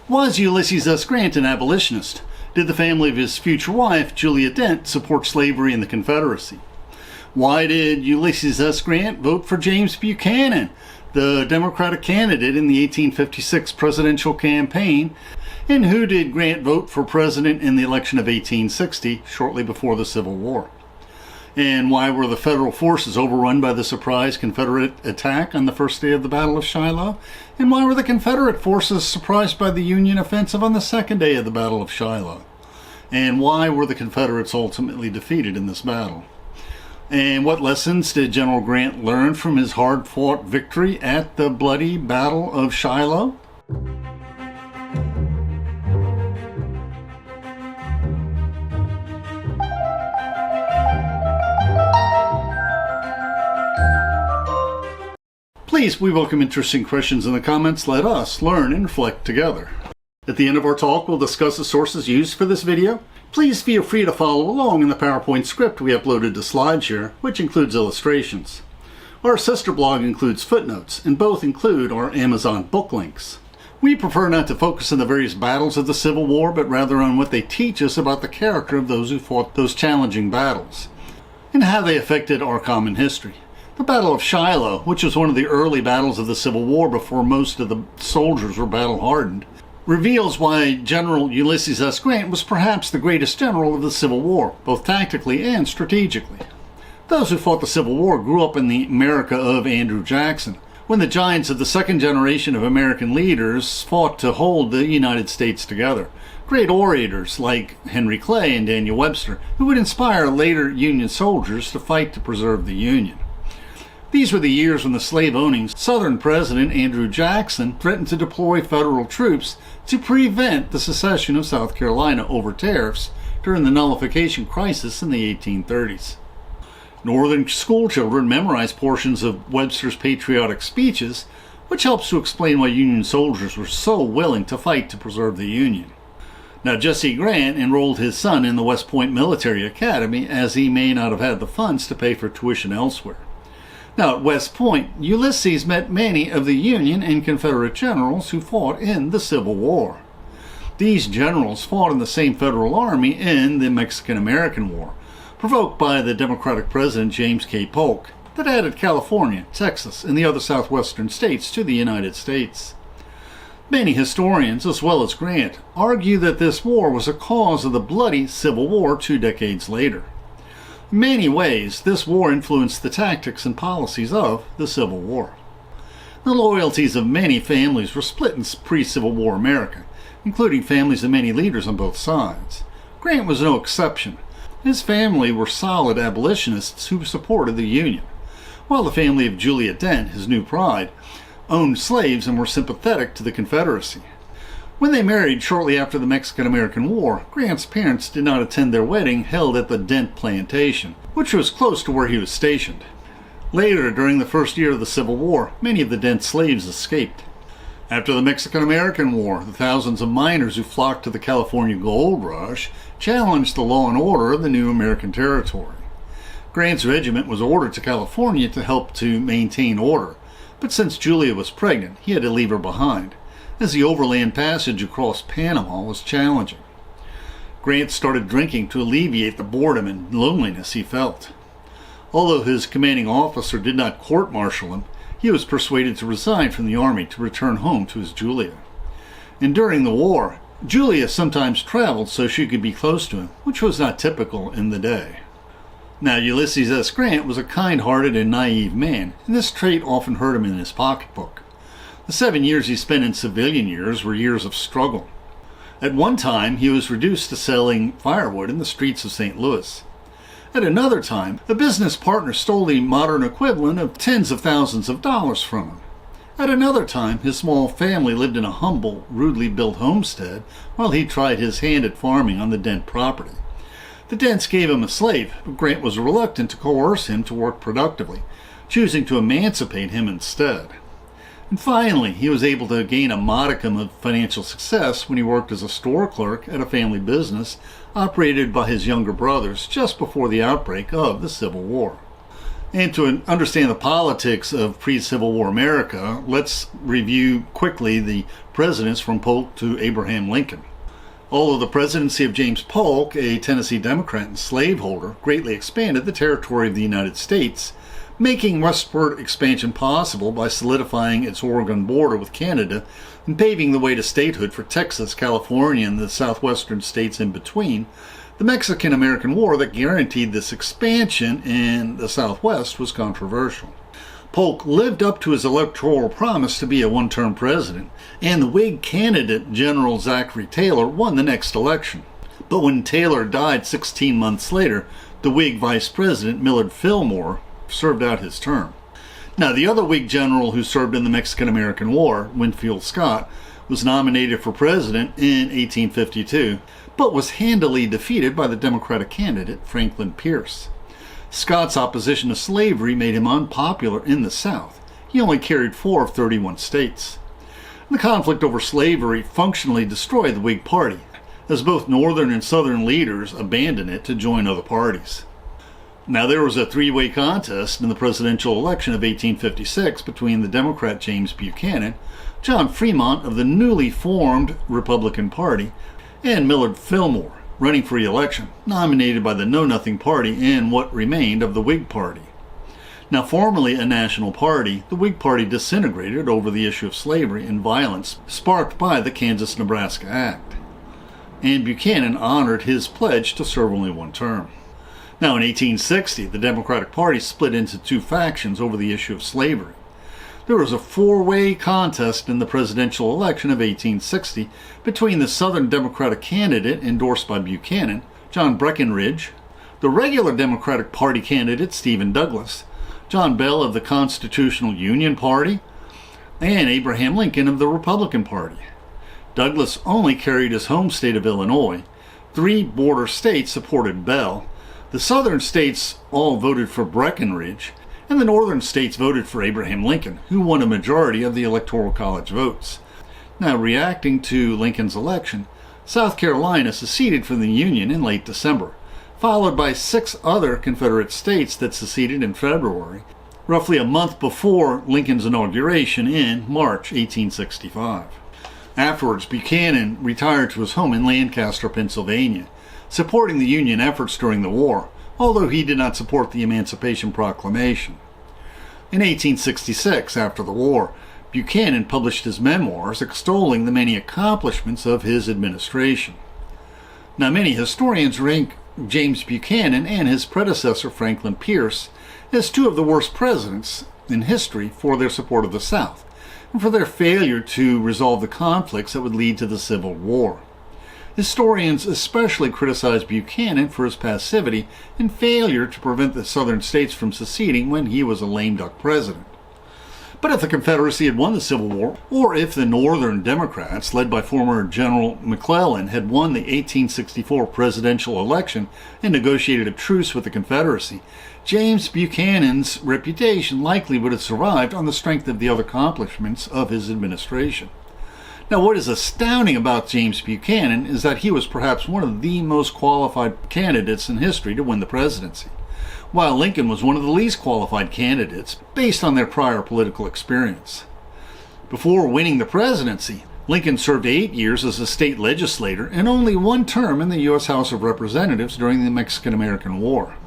Was Ulysses S. Grant an abolitionist? Did the family of his future wife, Julia Dent, support slavery in the Confederacy? Why did Ulysses S. Grant vote for James Buchanan, the Democratic candidate in the 1856 presidential campaign? And who did Grant vote for president in the election of 1860, shortly before the Civil War? And why were the federal forces overrun by the surprise Confederate attack on the first day of the Battle of Shiloh? And why were the Confederate forces surprised by the Union offensive on the second day of the Battle of Shiloh? And why were the Confederates ultimately defeated in this battle? And what lessons did General Grant learn from his hard-fought victory at the bloody Battle of Shiloh? Please, we welcome interesting questions in the comments. Let us learn and reflect together. At the end of our talk, we'll discuss the sources used for this video. Please feel free to follow along in the PowerPoint script we uploaded to SlideShare, which includes illustrations. Our sister blog includes footnotes, and both include our Amazon book links. We prefer not to focus on the various battles of the Civil War, but rather on what they teach us about the character of those who fought those challenging battles, and how they affected our common history. The Battle of Shiloh, which was one of the early battles of the Civil War before most of the soldiers were battle-hardened, reveals why General Ulysses S. Grant was perhaps the greatest general of the Civil War, both tactically and strategically. Those who fought the Civil War grew up in the America of Andrew Jackson, when the giants of the second generation of American leaders fought to hold the United States together. Great orators like Henry Clay and Daniel Webster, who would inspire later Union soldiers to fight to preserve the Union. These were the years when the slave-owning Southern President Andrew Jackson threatened to deploy federal troops to prevent the secession of South Carolina over tariffs during the nullification crisis in the 1830s. Northern schoolchildren memorized portions of Webster's patriotic speeches, which helps to explain why Union soldiers were so willing to fight to preserve the Union. Now, Jesse Grant enrolled his son in the West Point Military Academy, as he may not have had the funds to pay for tuition elsewhere. Now, at West Point, Ulysses met many of the Union and Confederate generals who fought in the Civil War. These generals fought in the same Federal Army in the Mexican-American War, provoked by the Democratic President James K. Polk, that added California, Texas, and the other southwestern states to the United States. Many historians, as well as Grant, argue that this war was a cause of the bloody Civil War 2 decades later. In many ways, this war influenced the tactics and policies of the Civil War. The loyalties of many families were split in pre-Civil War America, including families of many leaders on both sides. Grant was no exception. His family were solid abolitionists who supported the Union, while the family of Julia Dent, his new bride, owned slaves and were sympathetic to the Confederacy. When they married shortly after the Mexican-American War, Grant's parents did not attend their wedding held at the Dent plantation, which was close to where he was stationed. Later, during the first year of the Civil War, many of the Dent slaves escaped. After the Mexican-American War, the thousands of miners who flocked to the California gold rush challenged the law and order of the new American territory. Grant's regiment was ordered to California to help to maintain order, but since Julia was pregnant, he had to leave her behind, as the overland passage across Panama was challenging. Grant started drinking to alleviate the boredom and loneliness he felt. Although his commanding officer did not court-martial him, he was persuaded to resign from the army to return home to his Julia. And during the war, Julia sometimes traveled so she could be close to him, which was not typical in the day. Now, Ulysses S. Grant was a kind-hearted and naive man, and this trait often hurt him in his pocketbook. The 7 years he spent in civilian years were years of struggle. At one time, he was reduced to selling firewood in the streets of St. Louis. At another time, a business partner stole the modern equivalent of tens of thousands of dollars from him. At another time, his small family lived in a humble, rudely built homestead while he tried his hand at farming on the Dent property. The Dents gave him a slave, but Grant was reluctant to coerce him to work productively, choosing to emancipate him instead. And finally, he was able to gain a modicum of financial success when he worked as a store clerk at a family business operated by his younger brothers just before the outbreak of the Civil War. And to understand the politics of pre-Civil War America, let's review quickly the presidents from Polk to Abraham Lincoln. Although the presidency of James Polk, a Tennessee Democrat and slaveholder, greatly expanded the territory of the United States, making westward expansion possible by solidifying its Oregon border with Canada and paving the way to statehood for Texas, California, and the southwestern states in between, the Mexican-American War that guaranteed this expansion in the Southwest was controversial. Polk lived up to his electoral promise to be a one-term president, and the Whig candidate, General Zachary Taylor, won the next election. But when Taylor died 16 months later, the Whig vice president, Millard Fillmore, served out his term. Now, the other Whig general who served in the Mexican-American War, Winfield Scott, was nominated for president in 1852, but was handily defeated by the Democratic candidate, Franklin Pierce. Scott's opposition to slavery made him unpopular in the South. He only carried 4 of 31 states. The conflict over slavery functionally destroyed the Whig Party, as both Northern and Southern leaders abandoned it to join other parties. Now, there was a three-way contest in the presidential election of 1856 between the Democrat James Buchanan, John Fremont of the newly formed Republican Party, and Millard Fillmore, running for re-election, nominated by the Know-Nothing Party and what remained of the Whig Party. Now, formerly a national party, the Whig Party disintegrated over the issue of slavery and violence sparked by the Kansas-Nebraska Act, and Buchanan honored his pledge to serve only one term. Now, in 1860, the Democratic Party split into two factions over the issue of slavery. There was a four-way contest in the presidential election of 1860 between the Southern Democratic candidate endorsed by Buchanan, John Breckinridge, the regular Democratic Party candidate Stephen Douglas, John Bell of the Constitutional Union Party, and Abraham Lincoln of the Republican Party. Douglas only carried his home state of Illinois. 3 border states supported Bell. The southern states all voted for Breckinridge, and the northern states voted for Abraham Lincoln, who won a majority of the Electoral College votes. Now, reacting to Lincoln's election, South Carolina seceded from the Union in late December, followed by 6 other Confederate states that seceded in February, roughly a month before Lincoln's inauguration in March 1865. Afterwards, Buchanan retired to his home in Lancaster, Pennsylvania, supporting the Union efforts during the war, although he did not support the Emancipation Proclamation. In 1866, after the war, Buchanan published his memoirs extolling the many accomplishments of his administration. Now, many historians rank James Buchanan and his predecessor Franklin Pierce as 2 of the worst presidents in history for their support of the South and for their failure to resolve the conflicts that would lead to the Civil War. Historians especially criticize Buchanan for his passivity and failure to prevent the southern states from seceding when he was a lame duck president. But if the Confederacy had won the Civil War, or if the Northern Democrats, led by former General McClellan, had won the 1864 presidential election and negotiated a truce with the Confederacy, James Buchanan's reputation likely would have survived on the strength of the other accomplishments of his administration. Now, what is astounding about James Buchanan is that he was perhaps one of the most qualified candidates in history to win the presidency, while Lincoln was one of the least qualified candidates based on their prior political experience. Before winning the presidency, Lincoln served 8 years as a state legislator and only 1 term in the U.S. House of Representatives during the Mexican-American War.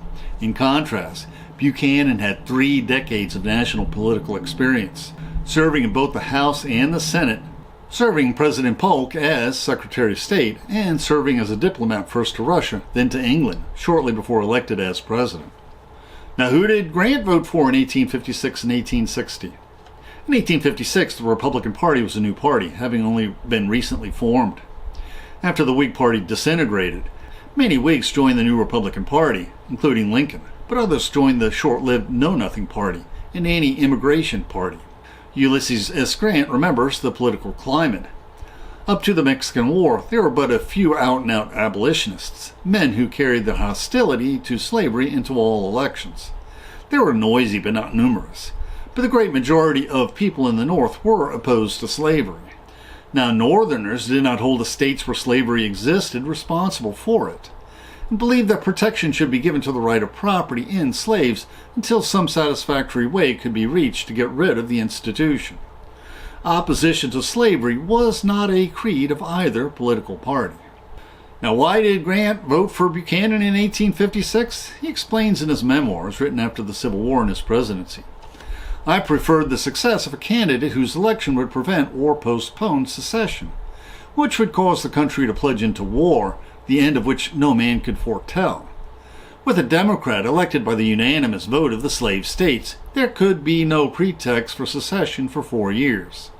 In contrast, Buchanan had 3 decades of national political experience, serving in both the House and the Senate, serving President Polk as Secretary of State, and serving as a diplomat first to Russia, then to England, shortly before elected as president. Now, who did Grant vote for in 1856 and 1860? In 1856, the Republican Party was a new party, having only been recently formed. After the Whig Party disintegrated, many Whigs joined the new Republican Party, including Lincoln, but others joined the short-lived Know-Nothing Party, an anti-immigration party. Ulysses S Grant remembers the political climate. Up to the Mexican War, there were but a few out-and-out abolitionists, men who carried the hostility to slavery into all elections. They were noisy but not numerous, but the great majority of people in the North were opposed to slavery. Now, Northerners did not hold the states where slavery existed responsible for it. and believed that protection should be given to the right of property in slaves until some satisfactory way could be reached to get rid of the institution. Opposition to slavery was not a creed of either political party. Now, why did Grant vote for Buchanan in 1856? He explains in his memoirs, written after the Civil War and his presidency. I preferred the success of a candidate whose election would prevent or postpone secession, which would cause the country to plunge into war, the end of which no man could foretell. With a Democrat elected by the unanimous vote of the slave states, there could be no pretext for secession for 4 years.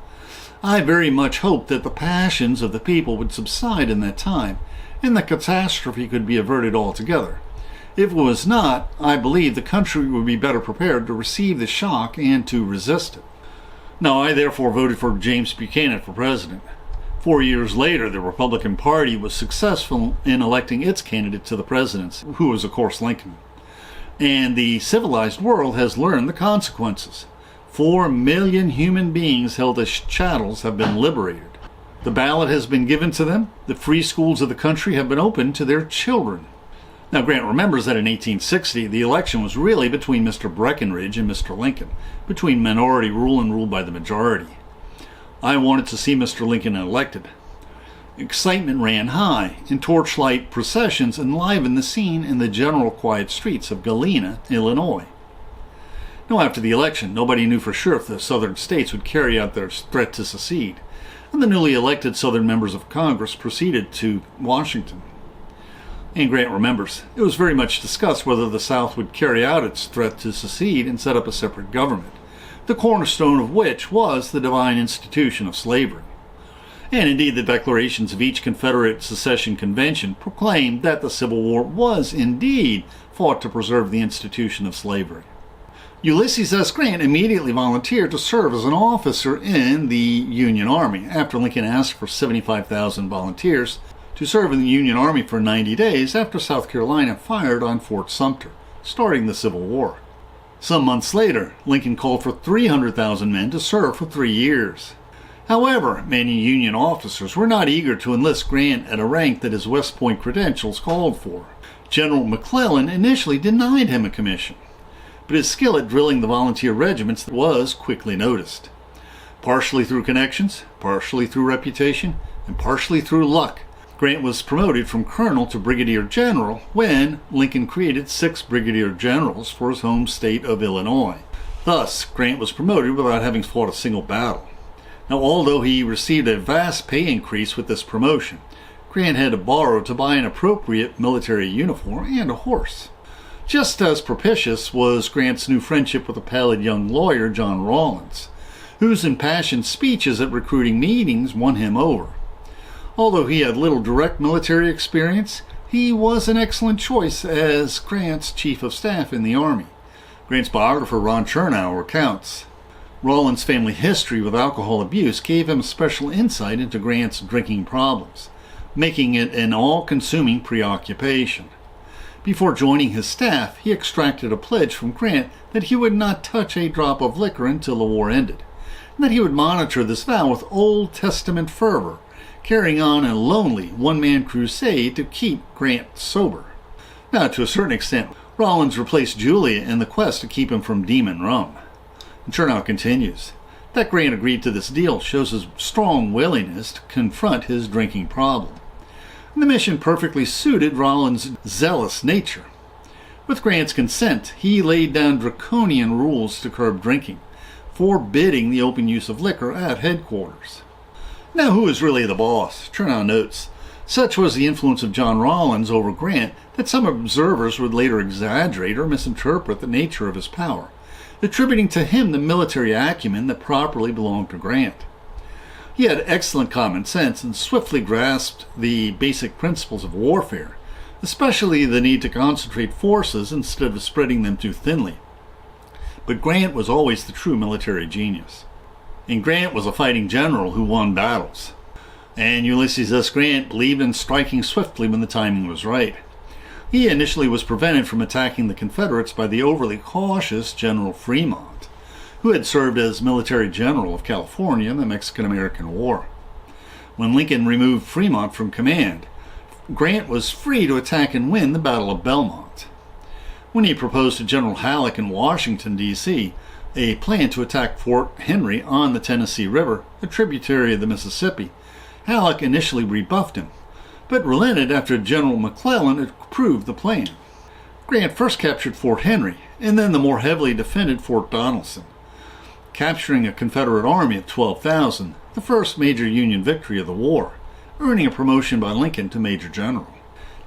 I very much hoped that the passions of the people would subside in that time, and the catastrophe could be averted altogether. If it was not, I believe the country would be better prepared to receive the shock and to resist it. Now, I therefore voted for James Buchanan for president. 4 years later, the Republican Party was successful in electing its candidate to the presidency, who was, of course, Lincoln. And the civilized world has learned the consequences. 4 million human beings held as chattels have been liberated. The ballot has been given to them. The free schools of the country have been opened to their children. Now, Grant remembers that in 1860, the election was really between Mr. Breckinridge and Mr. Lincoln, between minority rule and rule by the majority. I wanted to see Mr. Lincoln elected. Excitement ran high, and torchlight processions enlivened the scene in the general quiet streets of Galena, Illinois. Now, after the election, nobody knew for sure if the southern states would carry out their threat to secede, and the newly elected southern members of Congress proceeded to Washington. And Grant remembers, it was very much discussed whether the South would carry out its threat to secede and set up a separate government, the cornerstone of which was the divine institution of slavery. And indeed, the declarations of each Confederate secession convention proclaimed that the Civil War was indeed fought to preserve the institution of slavery. Ulysses S. Grant immediately volunteered to serve as an officer in the Union Army after Lincoln asked for 75,000 volunteers to serve in the Union Army for 90 days after South Carolina fired on Fort Sumter, starting the Civil War. Some months later, Lincoln called for 300,000 men to serve for 3 years. However, many Union officers were not eager to enlist Grant at a rank that his West Point credentials called for. General McClellan initially denied him a commission, but his skill at drilling the volunteer regiments was quickly noticed. Partially through connections, partially through reputation, and partially through luck, Grant was promoted from colonel to brigadier general when Lincoln created 6 brigadier generals for his home state of Illinois. Thus, Grant was promoted without having fought a single battle. Now, although he received a vast pay increase with this promotion, Grant had to borrow to buy an appropriate military uniform and a horse. Just as propitious was Grant's new friendship with a pallid young lawyer, John Rawlins, whose impassioned speeches at recruiting meetings won him over. Although he had little direct military experience, he was an excellent choice as Grant's chief of staff in the Army. Grant's biographer, Ron Chernow, recounts, Rawlins' family history with alcohol abuse gave him special insight into Grant's drinking problems, making it an all-consuming preoccupation. Before joining his staff, he extracted a pledge from Grant that he would not touch a drop of liquor until the war ended, and that he would monitor this vow with Old Testament fervor, carrying on a lonely one-man crusade to keep Grant sober. Now, to a certain extent, Rawlins replaced Julia in the quest to keep him from demon rum. And Chernow continues, that Grant agreed to this deal shows his strong willingness to confront his drinking problem. And the mission perfectly suited Rawlins' zealous nature. With Grant's consent, he laid down draconian rules to curb drinking, forbidding the open use of liquor at headquarters. Now, who is really the boss? Chernow notes, such was the influence of John Rawlins over Grant that some observers would later exaggerate or misinterpret the nature of his power, attributing to him the military acumen that properly belonged to Grant. He had excellent common sense and swiftly grasped the basic principles of warfare, especially the need to concentrate forces instead of spreading them too thinly. But Grant was always the true military genius. And Grant was a fighting general who won battles. And Ulysses S. Grant believed in striking swiftly when the timing was right. He initially was prevented from attacking the Confederates by the overly cautious General Fremont, who had served as military general of California in the Mexican-American War. When Lincoln removed Fremont from command, Grant was free to attack and win the Battle of Belmont. When he proposed to General Halleck in Washington, D.C., a plan to attack Fort Henry on the Tennessee River, a tributary of the Mississippi, Halleck initially rebuffed him, but relented after General McClellan approved the plan. Grant first captured Fort Henry, and then the more heavily defended Fort Donelson, capturing a Confederate army of 12,000, the first major Union victory of the war, earning a promotion by Lincoln to Major General.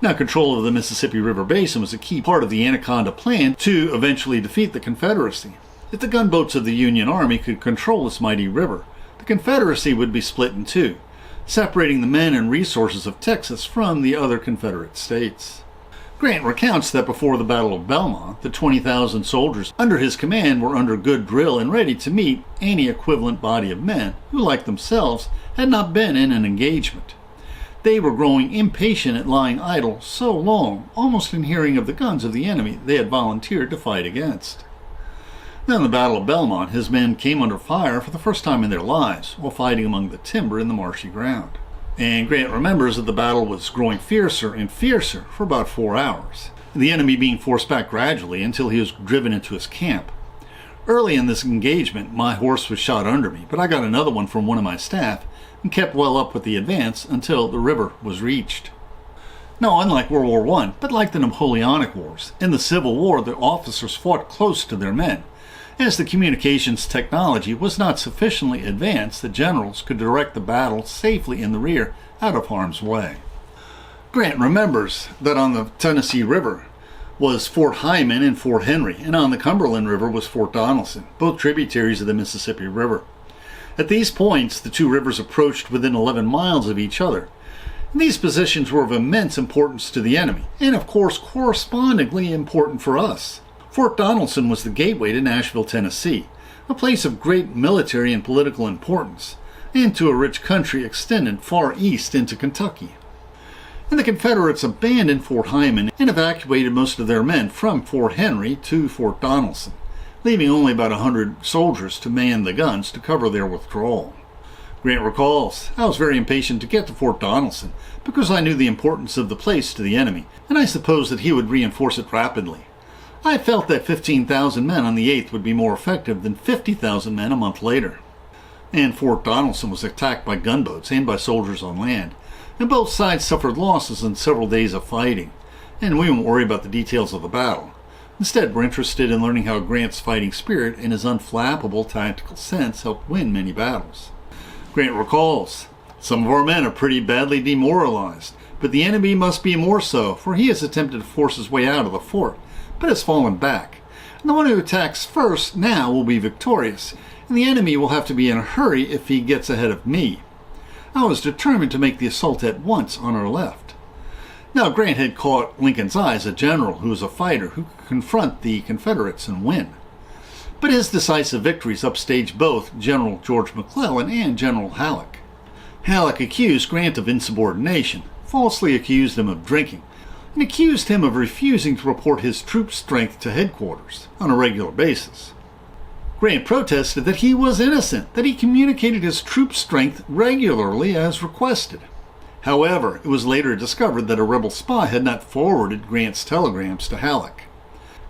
Now, control of the Mississippi River Basin was a key part of the Anaconda Plan to eventually defeat the Confederacy. If the gunboats of the Union Army could control this mighty river, the Confederacy would be split in two, separating the men and resources of Texas from the other Confederate states. Grant recounts that before the Battle of Belmont, the 20,000 soldiers under his command were under good drill and ready to meet any equivalent body of men who, like themselves, had not been in an engagement. They were growing impatient at lying idle so long, almost in hearing of the guns of the enemy they had volunteered to fight against. Now, in the Battle of Belmont, his men came under fire for the first time in their lives while fighting among the timber in the marshy ground. And Grant remembers that the battle was growing fiercer and fiercer for about 4 hours, the enemy being forced back gradually until he was driven into his camp. Early in this engagement, my horse was shot under me, but I got another one from one of my staff and kept well up with the advance until the river was reached. Now, unlike World War I, but like the Napoleonic Wars, in the Civil War the officers fought close to their men, as the communications technology was not sufficiently advanced that generals could direct the battle safely in the rear out of harm's way. Grant remembers that on the Tennessee River was Fort Hyman and Fort Henry, and on the Cumberland River was Fort Donelson, both tributaries of the Mississippi River. At these points, the two rivers approached within 11 miles of each other. And these positions were of immense importance to the enemy, and of course correspondingly important for us. Fort Donelson was the gateway to Nashville, Tennessee, a place of great military and political importance, and to a rich country extended far east into Kentucky. And the Confederates abandoned Fort Hyman and evacuated most of their men from Fort Henry to Fort Donelson, leaving only about 100 soldiers to man the guns to cover their withdrawal. Grant recalls, "I was very impatient to get to Fort Donelson because I knew the importance of the place to the enemy, and I supposed that he would reinforce it rapidly. I felt that 15,000 men on the 8th would be more effective than 50,000 men a month later." And Fort Donelson was attacked by gunboats and by soldiers on land, and both sides suffered losses in several days of fighting, and we won't worry about the details of the battle. Instead, we're interested in learning how Grant's fighting spirit and his unflappable tactical sense helped win many battles. Grant recalls, "Some of our men are pretty badly demoralized, but the enemy must be more so, for he has attempted to force his way out of the fort, but has fallen back. And the one who attacks first now will be victorious, and the enemy will have to be in a hurry if he gets ahead of me. I was determined to make the assault at once on our left." Now, Grant had caught Lincoln's eye as a general who was a fighter who could confront the Confederates and win. But his decisive victories upstaged both General George McClellan and General Halleck. Halleck accused Grant of insubordination, falsely accused him of drinking, and accused him of refusing to report his troop strength to headquarters on a regular basis. Grant protested that he was innocent, that he communicated his troop strength regularly as requested. However, it was later discovered that a rebel spy had not forwarded Grant's telegrams to Halleck.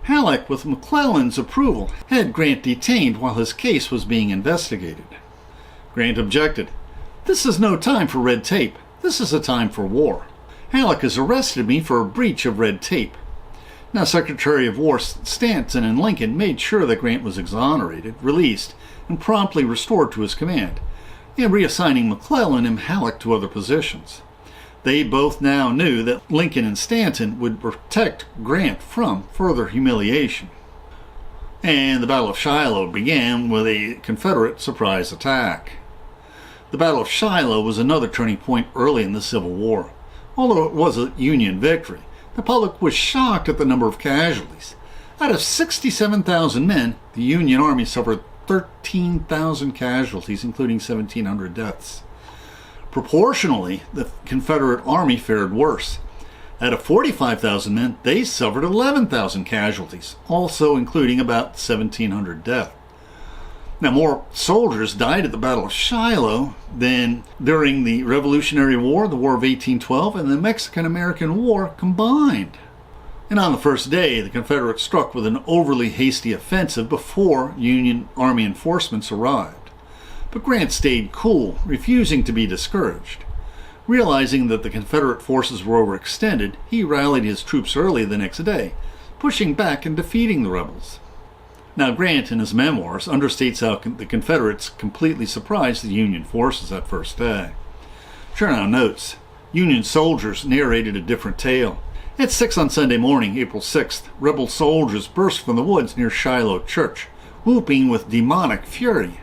Halleck, with McClellan's approval, had Grant detained while his case was being investigated. Grant objected, "This is no time for red tape. This is a time for war. Halleck has arrested me for a breach of red tape." Now, Secretary of War Stanton and Lincoln made sure that Grant was exonerated, released, and promptly restored to his command, and reassigning McClellan and Halleck to other positions. They both now knew that Lincoln and Stanton would protect Grant from further humiliation. And the Battle of Shiloh began with a Confederate surprise attack. The Battle of Shiloh was another turning point early in the Civil War. Although it was a Union victory, the public was shocked at the number of casualties. Out of 67,000 men, the Union Army suffered 13,000 casualties, including 1,700 deaths. Proportionally, the Confederate Army fared worse. Out of 45,000 men, they suffered 11,000 casualties, also including about 1,700 deaths. Now, more soldiers died at the Battle of Shiloh than during the Revolutionary War, the War of 1812, and the Mexican-American War combined. And on the first day, the Confederates struck with an overly hasty offensive before Union Army reinforcements arrived. But Grant stayed cool, refusing to be discouraged. Realizing that the Confederate forces were overextended, he rallied his troops early the next day, pushing back and defeating the rebels. Now, Grant, in his memoirs, understates how the Confederates completely surprised the Union forces that first day. Chernow notes, Union soldiers narrated a different tale. At 6 on Sunday morning, April 6th, rebel soldiers burst from the woods near Shiloh Church, whooping with demonic fury.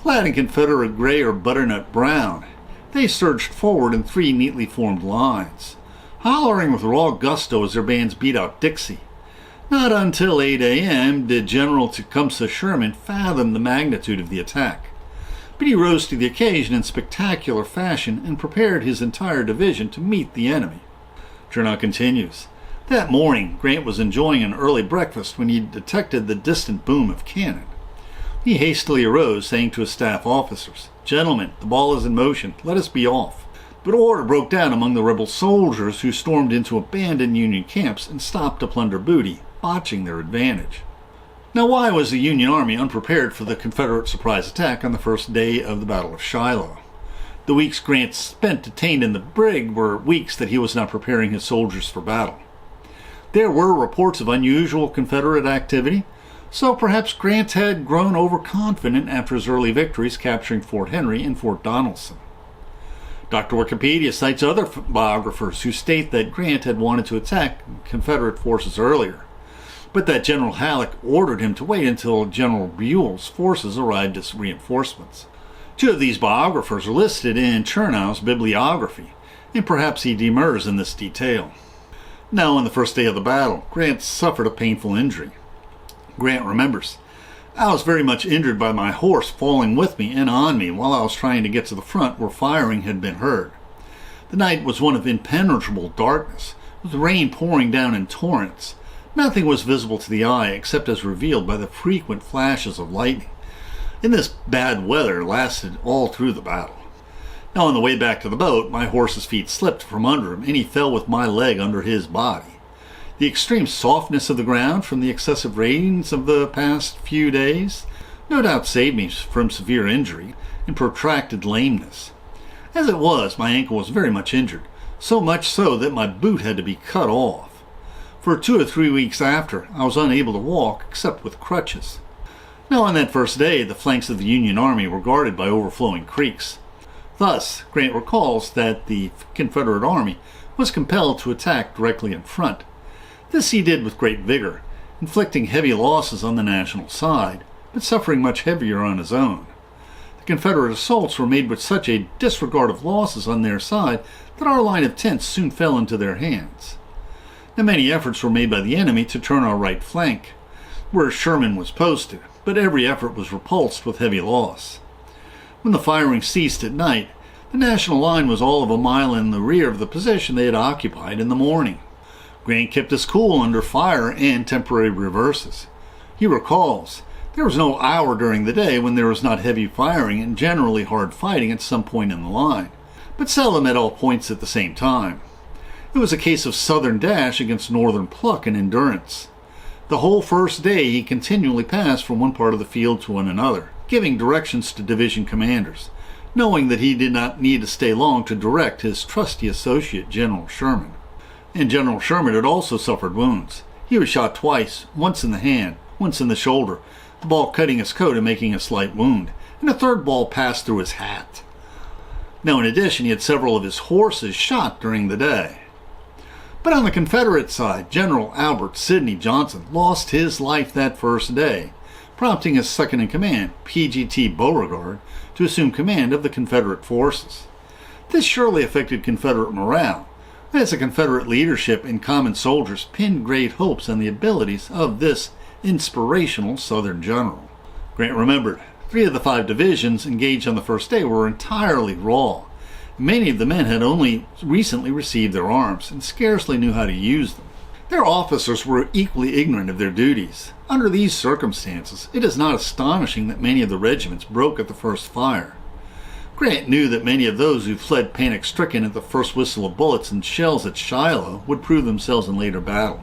Clad in Confederate gray or butternut brown, they surged forward in 3 neatly formed lines, hollering with raw gusto as their bands beat out Dixie. Not until 8 a.m. did General Tecumseh Sherman fathom the magnitude of the attack. But he rose to the occasion in spectacular fashion and prepared his entire division to meet the enemy. Chernow continues, that morning Grant was enjoying an early breakfast when he detected the distant boom of cannon. He hastily arose, saying to his staff officers, "Gentlemen, the ball is in motion. Let us be off." But order broke down among the rebel soldiers who stormed into abandoned Union camps and stopped to plunder booty, botching their advantage. Now, why was the Union Army unprepared for the Confederate surprise attack on the first day of the Battle of Shiloh? The weeks Grant spent detained in the brig were weeks that he was not preparing his soldiers for battle. There were reports of unusual Confederate activity, so perhaps Grant had grown overconfident after his early victories capturing Fort Henry and Fort Donelson. Dr. Wikipedia cites other biographers who state that Grant had wanted to attack Confederate forces earlier, but that General Halleck ordered him to wait until General Buell's forces arrived as reinforcements. 2 of these biographers are listed in Chernow's bibliography, and perhaps he demurs in this detail. Now, on the first day of the battle, Grant suffered a painful injury. Grant remembers, "I was very much injured by my horse falling with me and on me while I was trying to get to the front where firing had been heard. The night was one of impenetrable darkness, with rain pouring down in torrents. Nothing was visible to the eye except as revealed by the frequent flashes of lightning. And this bad weather lasted all through the battle. Now, on the way back to the boat, my horse's feet slipped from under him, and he fell with my leg under his body. The extreme softness of the ground from the excessive rains of the past few days no doubt saved me from severe injury and protracted lameness. As it was, my ankle was very much injured, so much so that my boot had to be cut off. For 2 or 3 weeks after, I was unable to walk except with crutches." Now, on that first day, the flanks of the Union Army were guarded by overflowing creeks. Thus, Grant recalls that the Confederate Army was compelled to attack directly in front. This he did with great vigor, inflicting heavy losses on the national side, but suffering much heavier on his own. The Confederate assaults were made with such a disregard of losses on their side that our line of tents soon fell into their hands. Now, many efforts were made by the enemy to turn our right flank, where Sherman was posted, but every effort was repulsed with heavy loss. When the firing ceased at night, the National line was all of a mile in the rear of the position they had occupied in the morning. Grant kept his cool under fire and temporary reverses. He recalls, "There was no hour during the day when there was not heavy firing and generally hard fighting at some point in the line, but seldom at all points at the same time. It was a case of Southern dash against Northern pluck and endurance. The whole first day he continually passed from one part of the field to another, giving directions to division commanders, knowing that he did not need to stay long to direct his trusty associate, General Sherman. And General Sherman had also suffered wounds. He was shot twice, once in the hand, once in the shoulder, the ball cutting his coat and making a slight wound, and a third ball passed through his hat. Now, in addition, he had several of his horses shot during the day." But on the Confederate side, General Albert Sidney Johnston lost his life that first day, prompting his second-in-command, P.G.T. Beauregard, to assume command of the Confederate forces. This surely affected Confederate morale, as the Confederate leadership and common soldiers pinned great hopes on the abilities of this inspirational Southern general. Grant remembered, 3 of the 5 divisions engaged on the first day were entirely raw. Many of the men had only recently received their arms and scarcely knew how to use them. Their officers were equally ignorant of their duties. Under these circumstances, it is not astonishing that many of the regiments broke at the first fire. Grant knew that many of those who fled panic-stricken at the first whistle of bullets and shells at Shiloh would prove themselves in later battle.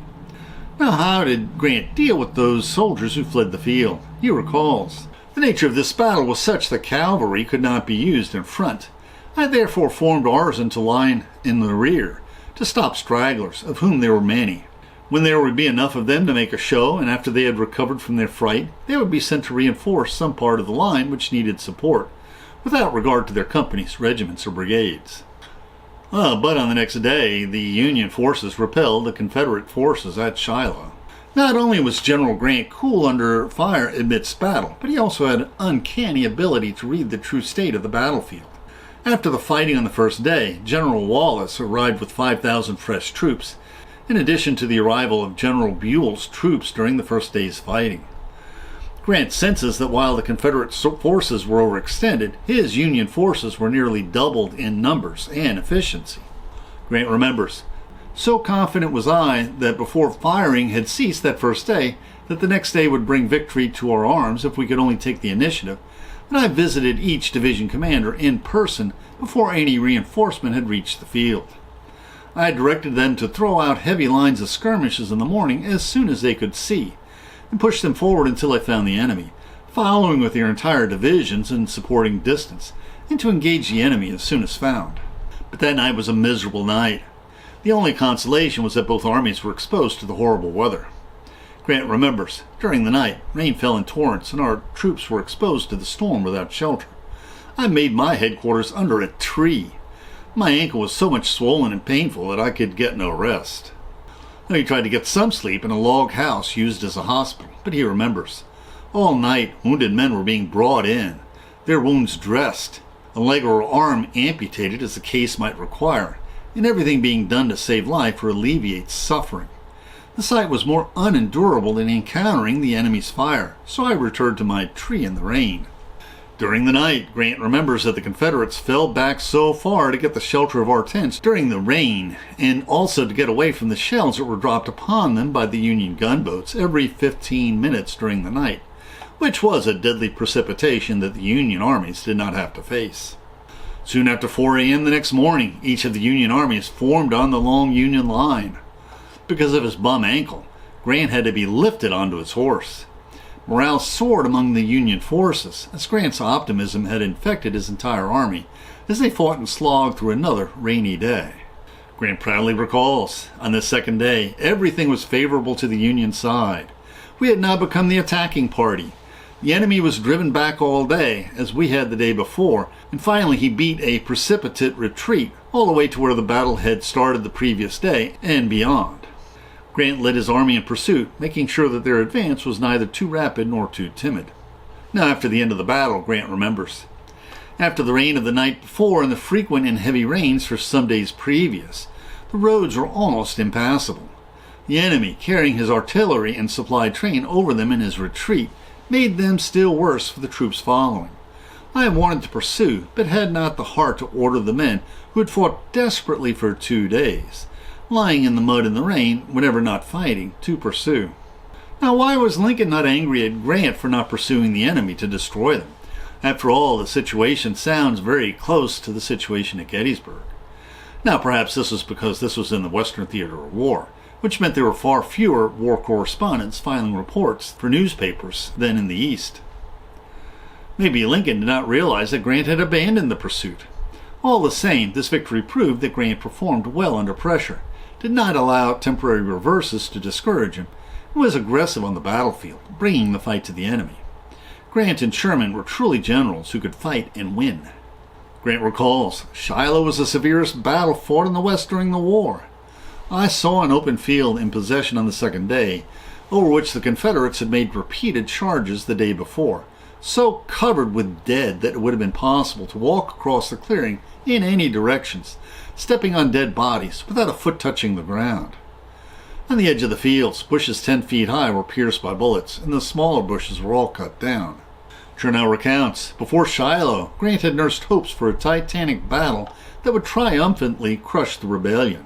Now, how did Grant deal with those soldiers who fled the field? He recalls, "The nature of this battle was such that cavalry could not be used in front. I therefore formed ours into line in the rear, to stop stragglers, of whom there were many. When there would be enough of them to make a show, and after they had recovered from their fright, they would be sent to reinforce some part of the line which needed support, without regard to their companies, regiments, or brigades." But on the next day, the Union forces repelled the Confederate forces at Shiloh. Not only was General Grant cool under fire amidst battle, but he also had an uncanny ability to read the true state of the battlefield. After the fighting on the first day, General Wallace arrived with 5,000 fresh troops, in addition to the arrival of General Buell's troops during the first day's fighting. Grant senses that while the Confederate forces were overextended, his Union forces were nearly doubled in numbers and efficiency. Grant remembers, "So confident was I that before firing had ceased that first day, that the next day would bring victory to our arms if we could only take the initiative, and I visited each division commander in person before any reinforcement had reached the field. I had directed them to throw out heavy lines of skirmishers in the morning as soon as they could see, and push them forward until I found the enemy, following with their entire divisions in supporting distance, and to engage the enemy as soon as found. But that night was a miserable night. The only consolation was that both armies were exposed to the horrible weather." Grant remembers, "During the night, rain fell in torrents, and our troops were exposed to the storm without shelter. I made my headquarters under a tree. My ankle was so much swollen and painful that I could get no rest." Now, he tried to get some sleep in a log house used as a hospital, but he remembers, "All night, wounded men were being brought in, their wounds dressed, a leg or arm amputated as the case might require, and everything being done to save life or alleviate suffering. The sight was more unendurable than encountering the enemy's fire, so I returned to my tree in the rain." During the night, Grant remembers that the Confederates fell back so far to get the shelter of our tents during the rain, and also to get away from the shells that were dropped upon them by the Union gunboats every 15 minutes during the night, which was a deadly precipitation that the Union armies did not have to face. Soon after 4 a.m. the next morning, each of the Union armies formed on the long Union line. Because of his bum ankle, Grant had to be lifted onto his horse. Morale soared among the Union forces, as Grant's optimism had infected his entire army, as they fought and slogged through another rainy day. Grant proudly recalls, "On this second day, everything was favorable to the Union side. We had now become the attacking party. The enemy was driven back all day, as we had the day before, and finally he beat a precipitate retreat all the way to where the battle had started the previous day and beyond." Grant led his army in pursuit, making sure that their advance was neither too rapid nor too timid. Now, after the end of the battle, Grant remembers, "After the rain of the night before and the frequent and heavy rains for some days previous, the roads were almost impassable. The enemy, carrying his artillery and supply train over them in his retreat, made them still worse for the troops following. I wanted to pursue, but had not the heart to order the men who had fought desperately for 2 days, lying in the mud and the rain, whenever not fighting, to pursue." Now, why was Lincoln not angry at Grant for not pursuing the enemy to destroy them? After all, the situation sounds very close to the situation at Gettysburg. Now, perhaps this was because this was in the Western theater of war, which meant there were far fewer war correspondents filing reports for newspapers than in the East. Maybe Lincoln did not realize that Grant had abandoned the pursuit. All the same, this victory proved that Grant performed well under pressure, did not allow temporary reverses to discourage him, and was aggressive on the battlefield, bringing the fight to the enemy. Grant and Sherman were truly generals who could fight and win. Grant recalls, "Shiloh was the severest battle fought in the West during the war. I saw an open field in possession on the second day, over which the Confederates had made repeated charges the day before, so covered with dead that it would have been possible to walk across the clearing in any directions, stepping on dead bodies without a foot touching the ground. On the edge of the fields, bushes 10 feet high were pierced by bullets, and the smaller bushes were all cut down." Chernow recounts, "Before Shiloh, Grant had nursed hopes for a titanic battle that would triumphantly crush the rebellion.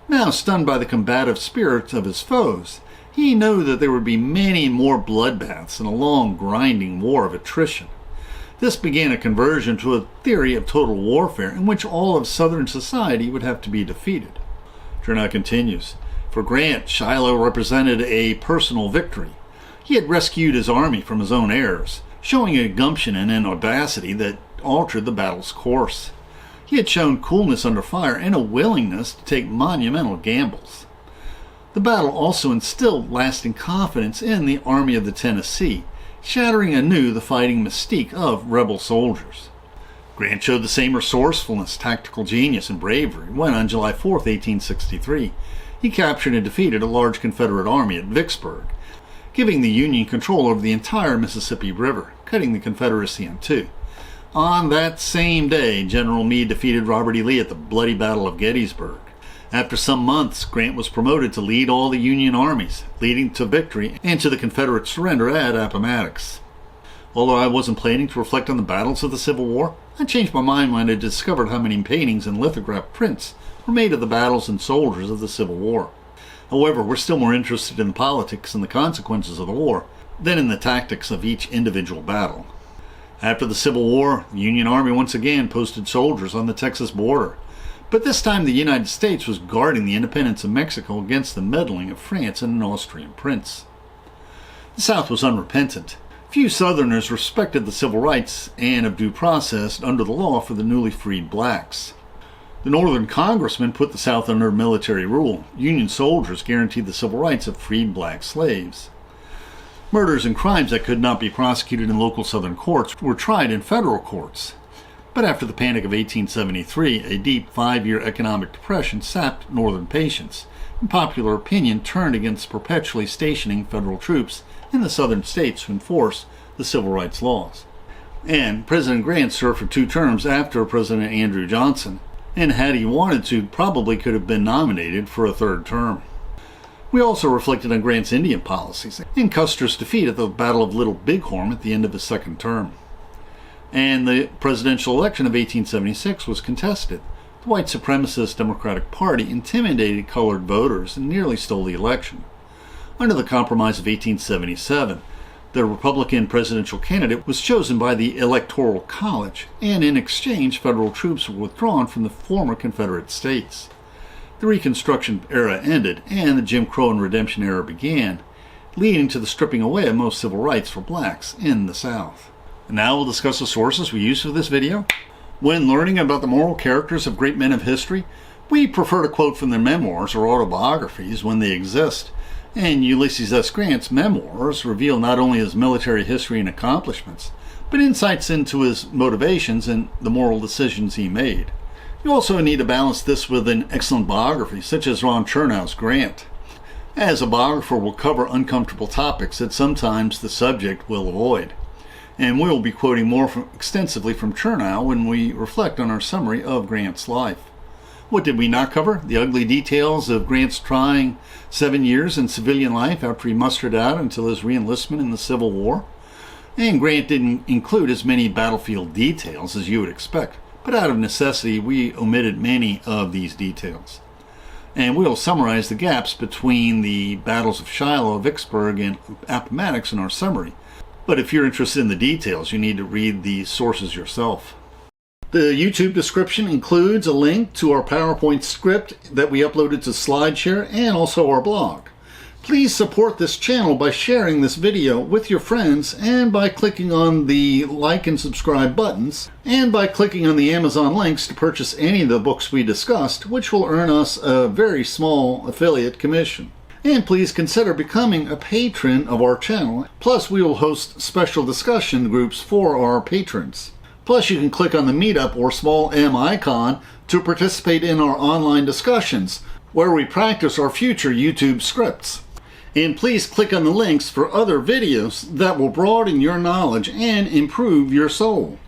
Now, stunned by the combative spirit of his foes, he knew that there would be many more bloodbaths and a long, grinding war of attrition. This began a conversion to a theory of total warfare in which all of Southern society would have to be defeated. Chernow continues, for Grant, Shiloh represented a personal victory. He had rescued his army from his own errors, showing a gumption and an audacity that altered the battle's course. He had shown coolness under fire and a willingness to take monumental gambles. The battle also instilled lasting confidence in the Army of the Tennessee, shattering anew the fighting mystique of rebel soldiers. Grant showed the same resourcefulness, tactical genius, and bravery when, on July 4, 1863, he captured and defeated a large Confederate army at Vicksburg, giving the Union control over the entire Mississippi River, cutting the Confederacy in two. On that same day, General Meade defeated Robert E. Lee at the bloody Battle of Gettysburg. After some months, Grant was promoted to lead all the Union armies, leading to victory and to the Confederate surrender at Appomattox. Although I wasn't planning to reflect on the battles of the Civil War, I changed my mind when I discovered how many paintings and lithograph prints were made of the battles and soldiers of the Civil War. However, we're still more interested in the politics and the consequences of the war than in the tactics of each individual battle. After the Civil War, the Union Army once again posted soldiers on the Texas border, but this time the United States was guarding the independence of Mexico against the meddling of France and an Austrian prince. The South was unrepentant. Few Southerners respected the civil rights and of due process under the law for the newly freed blacks. The Northern congressmen put the South under military rule. Union soldiers guaranteed the civil rights of freed black slaves. Murders and crimes that could not be prosecuted in local Southern courts were tried in federal courts. But after the Panic of 1873, a deep 5-year economic depression sapped Northern patience, and popular opinion turned against perpetually stationing federal troops in the Southern states to enforce the civil rights laws. And President Grant served for 2 terms after President Andrew Johnson, and had he wanted to, probably could have been nominated for a 3rd term. We also reflected on Grant's Indian policies and Custer's defeat at the Battle of Little Bighorn at the end of his 2nd term. And the presidential election of 1876 was contested. The white supremacist Democratic Party intimidated colored voters and nearly stole the election. Under the Compromise of 1877, the Republican presidential candidate was chosen by the Electoral College, and in exchange, federal troops were withdrawn from the former Confederate states. The Reconstruction era ended, and the Jim Crow and Redemption era began, leading to the stripping away of most civil rights for blacks in the South. And now we'll discuss the sources we used for this video. When learning about the moral characters of great men of history, we prefer to quote from their memoirs or autobiographies when they exist, and Ulysses S. Grant's memoirs reveal not only his military history and accomplishments, but insights into his motivations and the moral decisions he made. You also need to balance this with an excellent biography, such as Ron Chernow's Grant, as a biographer will cover uncomfortable topics that sometimes the subject will avoid. And we will be quoting more extensively from Chernow when we reflect on our summary of Grant's life. What did we not cover? The ugly details of Grant's trying 7 years in civilian life after he mustered out until his reenlistment in the Civil War. And Grant didn't include as many battlefield details as you would expect, but out of necessity we omitted many of these details. And we'll summarize the gaps between the battles of Shiloh, Vicksburg, and Appomattox in our summary. But if you're interested in the details, you need to read these sources yourself. The YouTube description includes a link to our PowerPoint script that we uploaded to SlideShare and also our blog. Please support this channel by sharing this video with your friends and by clicking on the like and subscribe buttons and by clicking on the Amazon links to purchase any of the books we discussed, which will earn us a very small affiliate commission. And please consider becoming a patron of our channel. Plus, we will host special discussion groups for our patrons. Plus, you can click on the Meetup or small M icon to participate in our online discussions, where we practice our future YouTube scripts. And please click on the links for other videos that will broaden your knowledge and improve your soul.